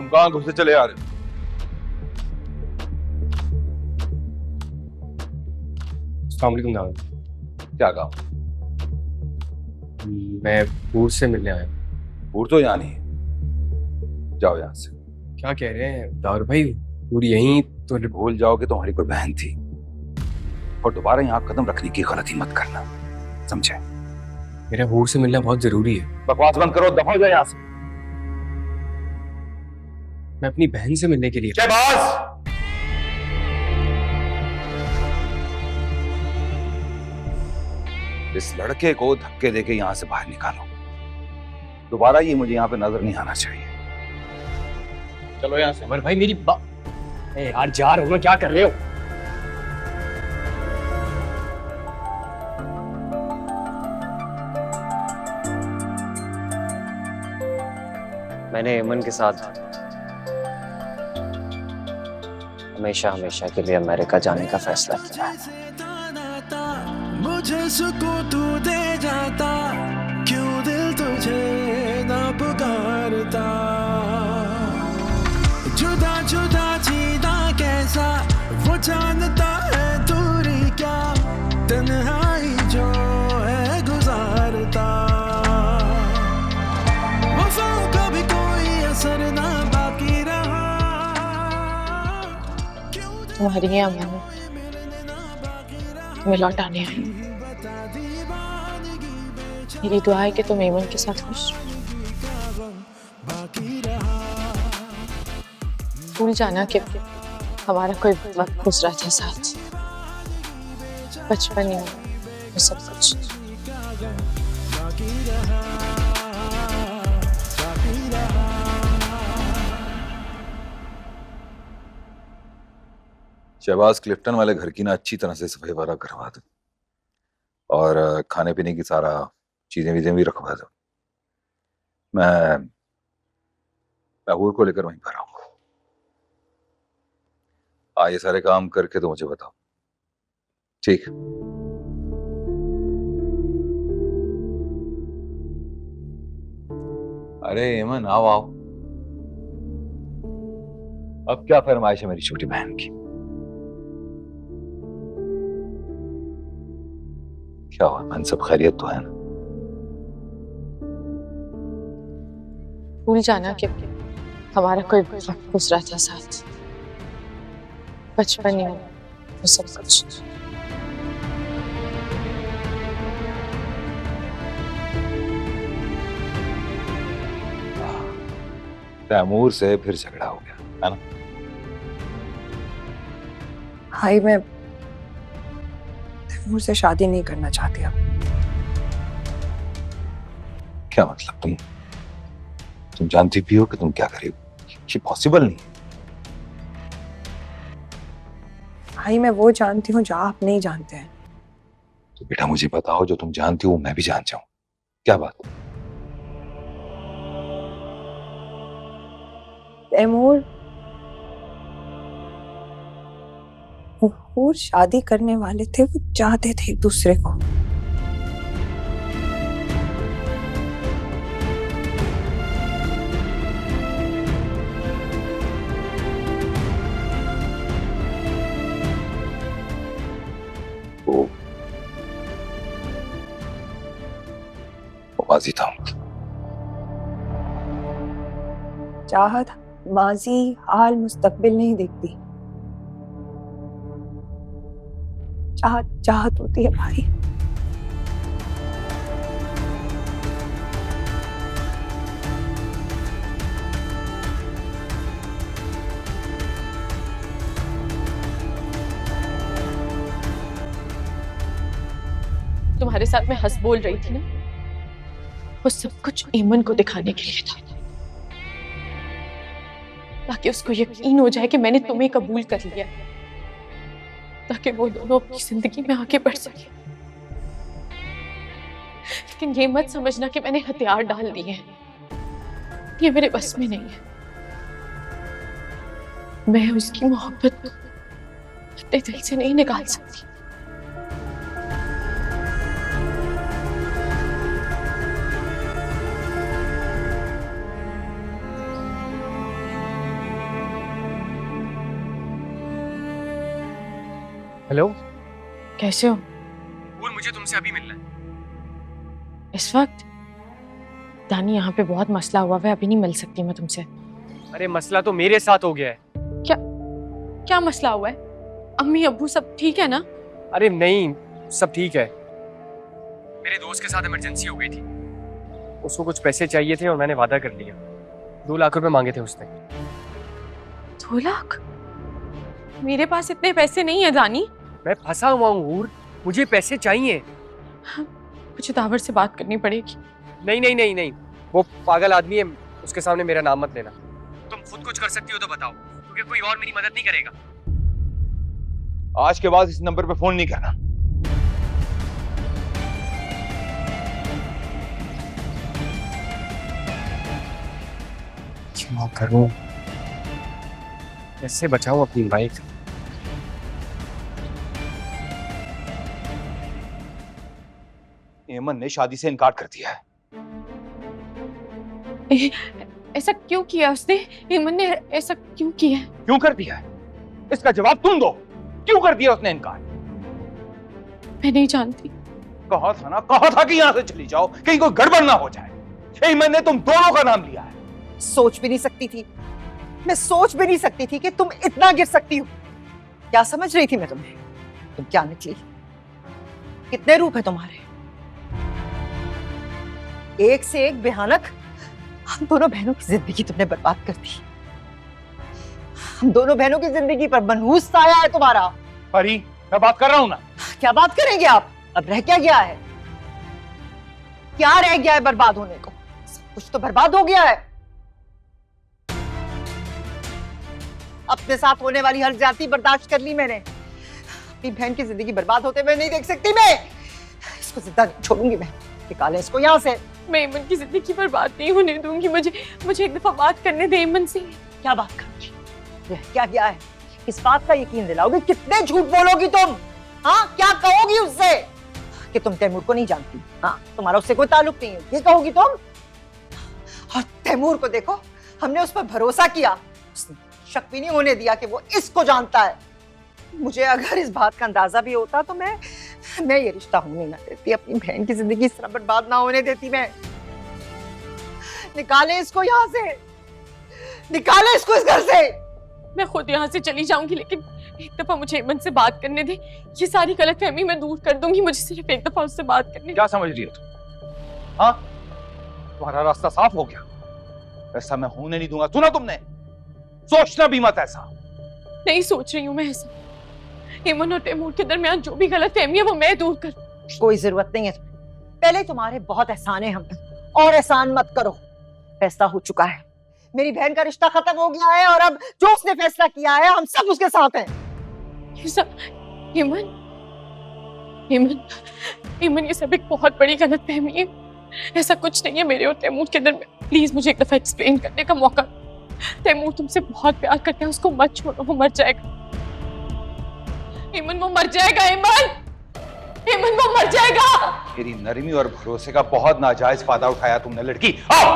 तुम कहां घुसे चले आ रहे हो? अस्सलाम वालेकुम दाऊद। क्या काम? मैं हूर से मिलने आया हूँ। हूर तो यहाँ नहीं है, जाओ यहाँ से। क्या कह रहे हैं दाऊद भाई? हूर यहीं तो भूल जाओ कि तुम्हारी कोई बहन थी और दोबारा यहाँ कदम रखने की गलती मत करना, समझे? मेरा हूर से मिलना बहुत जरूरी है। बकवास बंद करो, दफा हो जाए यहाँ से। मैं अपनी बहन से मिलने के लिए। शहबाज! इस लड़के को धक्के देके यहाँ से बाहर निकालो। दोबारा ये मुझे यहाँ पे नजर नहीं आना चाहिए। चलो यहाँ से। अमर भाई मेरी यार जा रहा हूँ मैं, क्या कर रहे हो? मैंने अमन के साथ हमेशा हमेशा के लिए अमेरिका जाने का फैसला किया है। मुझे सुकून तू दे जाता, क्यों दिल तुझे ना पुकारता। जुदा जुदा जीना कैसा वो जानता है, दूरी क्या तन्हाई जो है गुजारता। वफाओं का भी कोई असर ना बाकी रहा। तुम्हारी है अमन, तुम्हें लौटाने आई। मेरी दुआ है कि तुम एमन के साथ खुश रहो। भूल जाना कि हमारा कोई वक्त गुजरा था साथ, बचपन में वो सब कुछ। शहबाज, क्लिफ्टन वाले घर की ना अच्छी तरह से सफाई वगैरह करवा दो और खाने पीने की सारा चीजें वीजें भी रखवा दो। मैं हूर को लेकर वहीं पर आऊंगा। ये सारे काम करके तो मुझे बताओ, ठीक? अरे एमन, आओ आओ। अब क्या फरमाइश है मेरी छोटी बहन की? क्या हुआ मन, सब खैरियत तो है ना? भूल जाना कि हमारा कोई वक्त गुजरा था साथ, बचपन में वो सब कुछ। तैमूर से फिर झगड़ा हो गया है ना? भाई मैं तैमूर से शादी नहीं करना चाहती अब। क्या मतलब? तुम जानती भी हो कि तुम क्या करोगे? ये पॉसिबल नहीं है। भाई मैं वो जानती हूँ जो आप नहीं जानते हैं। तो बेटा मुझे बताओ, जो तुम जानती हो मैं भी जान जाऊं। क्या बात? तैमूर वो शादी करने वाले थे, वो चाहते थे एक दूसरे को। वो माजी था। चाहत माजी हाल मुस्तकबिल नहीं देखती। चाहत चाहत होती है भाई। तुम्हारे साथ मैं हंस बोल रही थी ना, वो सब कुछ एमन को दिखाने के लिए था, ताकि उसको यकीन हो जाए कि मैंने तुम्हें कबूल कर लिया, ताकि वो दोनों अपनी जिंदगी में आगे बढ़ सके। लेकिन ये मत समझना कि मैंने हथियार डाल दिए हैं, ये मेरे बस में नहीं है। मैं उसकी मोहब्बत को अपने दिल से नहीं निकाल सकती। हेलो कैसे हो? और मुझे तुमसे अभी मिलना है। इस वक्त? दानी, यहाँ पे बहुत मसला हुआ है, अभी नहीं मिल सकती मैं तुमसे। अरे मसला तो मेरे साथ हो गया है। क्या मसला हुआ है? अम्मी अब्बू सब ठीक है ना? अरे नहीं, सब ठीक है। मेरे दोस्त के साथ इमरजेंसी हो गई थी, उसको कुछ पैसे चाहिए थे और मैंने वादा कर लिया। 2 लाख रुपए मांगे थे उसने। 2 लाख? मेरे पास इतने पैसे नहीं है दानी। मैं फंसा हुआ हूँ, मुझे पैसे चाहिए। मुझे दावर से बात करनी पड़ेगी। नहीं नहीं नहीं नहीं, वो पागल आदमी है, उसके सामने मेरा नाम मत लेना। तुम खुद कुछ कर सकती हो तो बताओ, क्योंकि कोई और मेरी मदद नहीं करेगा। आज के बाद इस नंबर पे फोन नहीं करना। क्या करूं, कैसे बचाऊं अपनी बाइक? एमन ने शादी से इनकार कर दिया है। ऐसा क्यों किया उसने? हेमंत ने ऐसा क्यों किया? क्यों कर दिया है? इसका जवाब तुम दो। क्यों कर दिया उसने इनकार? मैं नहीं जानती। कहा था ना, कहा था कि यहाँ से चली जाओ, कहीं कोई गड़बड़ ना हो जाए। एमन ने तुम दोनों का नाम लिया है। सोच भी नहीं सकती थी, मैं सोच भी नहीं सकती थी कि तुम इतना गिर सकती हो। क्या समझ रही थी मैं तुम्हें? तुम क्या निकली? कितने रूप है तुम्हारे, एक से एक भयानक। हम दोनों बहनों की जिंदगी तुमने बर्बाद कर दी। हम दोनों बहनों की जिंदगी पर मनहूस साया है तुम्हारा। परी, मैं बात कर रहा हूं ना। क्या बात करेंगे आप? अब रह क्या गया है? क्या रह गया है बर्बाद होने को? सब कुछ तो बर्बाद हो गया है। अपने साथ होने वाली हर ज्यादती बर्दाश्त कर ली मैंने। अपनी बहन की जिंदगी बर्बाद होते हुए नहीं देख सकती मैं। इसको जिंदा नहीं छोड़ूंगी मैं। निकालें इसको यहाँ से। मैं हेमंत की जिंदगी बर्बाद नहीं होने दूंगी। मुझे एक दफा बात करने दे हेमंत से। क्या बात करोगी? रह क्या गया है? इस बात का यकीन दिलाओगी? कितने झूठ बोलोगी तुम? हाँ, क्या कहोगी उससे कि तुम तैमूर को नहीं जानती? हाँ, तुम्हारा उससे कोई ताल्लुक नहीं है, ये कहोगी तुम? और तैमूर को देखो, हमने उस पर भरोसा किया, उसने शक भी नहीं होने दिया कि वो इसको जानता है। मुझे अगर इस बात का अंदाजा भी होता तो मैं ये रिश्ता होने ना देती। अपनी बहन की जिंदगी इस तरह बर्बाद ना होने देती मैं। निकाले इसको यहाँ से, निकाले इसको इस घर से। मैं खुद यहाँ से चली जाऊंगी, लेकिन एक दफा मुझे हेमंत से बात करने दे। ये सारी गलतफहमी मैं दूर कर दूंगी। मुझे सिर्फ एक दफा उससे बात करनी। क्या समझ रही हो तुम? हाँ, तुम्हारा रास्ता साफ हो गया। ऐसा मैं होने नहीं दूंगा। सुना तुमने? सोचना भी मत ऐसा। नहीं सोच रही हूँ मैं ऐसा। हेमंत और तैमूर के दरमियान जो भी गलतफहमी है वो मैं दूर कर। कोई जरूरत नहीं है तुम्हें। पहले तुम्हारे बहुत एहसान है हम पे, और एहसान मत करो। फैसला हो चुका है, मेरी बहन का रिश्ता खत्म हो गया है, और अब जो उसने फैसला किया है हम सब उसके साथ हैं। हेमंत ये सब एक बहुत बड़ी गलतफहमी है। ऐसा कुछ नहीं है मेरे और तैमूर के दरमियान। प्लीज मुझे एक दफा एक्सप्लेन करने का मौका। तैमूर तुमसे बहुत प्यार करता है, उसको मत छोड़ो, वो मर जाएगा। हेमंत वो मर जाएगा। हेमंत वो मर जाएगा। मेरी नरमी और भरोसे का बहुत नाजायज फायदा उठाया तुमने लड़की। आओ!